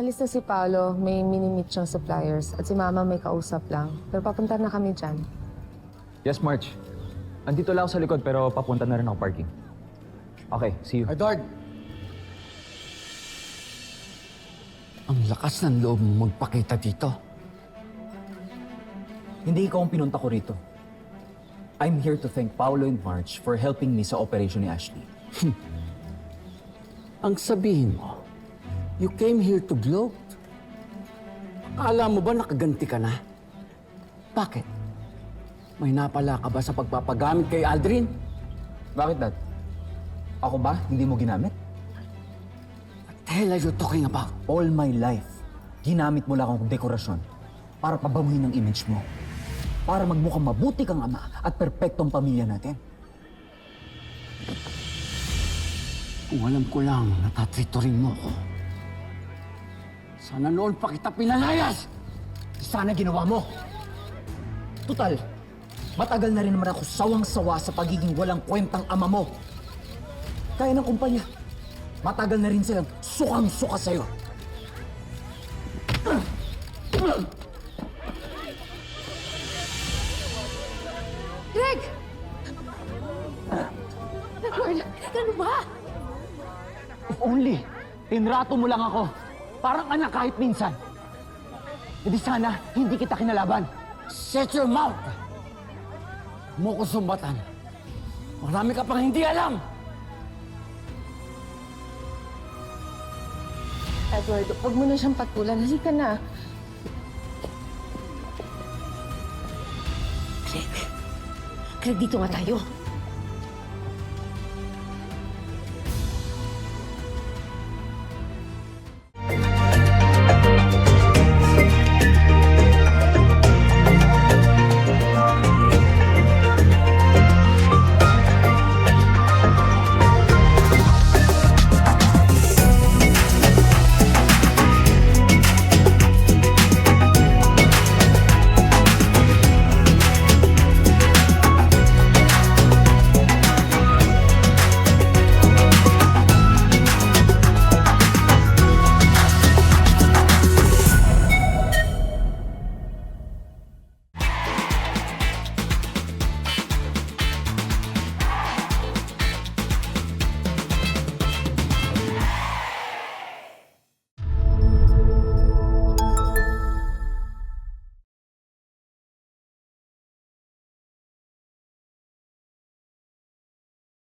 Aalis na si Paolo, may mini-meet siyang suppliers at si Mama may kausap lang. Pero papunta na kami dyan. Yes, March. Andito lang ako sa likod pero papunta na rin ako parking. Okay, see you. Edward! Ang lakas ng loob mong magpakita dito. Hindi ikaw ang pinunta ko rito. I'm here to thank Paolo and March for helping me sa operation ni Ashley. Ang sabihin mo, you came here to gloat? Akala mo ba nakaganti ka na? Bakit? May napala ka ba sa pagpapagamit kay Aldrin? Bakit, Dad? Ako ba? Hindi mo ginamit? What the hell are you talking about? All my life, ginamit mo lang akong dekorasyon para pabamuhin ang image mo. Para magmukhang mabuti kang ama at perpektong pamilya natin. Kung alam ko lang, natatrito rin mo ko. Sana noon pa kita pinalayas! Sana ginawa mo. Tutal, matagal na rin naman ako sawang-sawa sa pagiging walang kwentang ama mo. Kaya ng kumpanya, matagal na rin silang sukang-suka sa'yo. Greg! Edward, ano ba? If only, tinrato mo lang ako. Parang anak kahit minsan. E di sana, hindi kita kinalaban. Shut your mouth! Mo ko sumbatan. Marami ka pang hindi alam! Edward, huwag mo na siyang patulan. Halika na. Greg, dito nga tayo.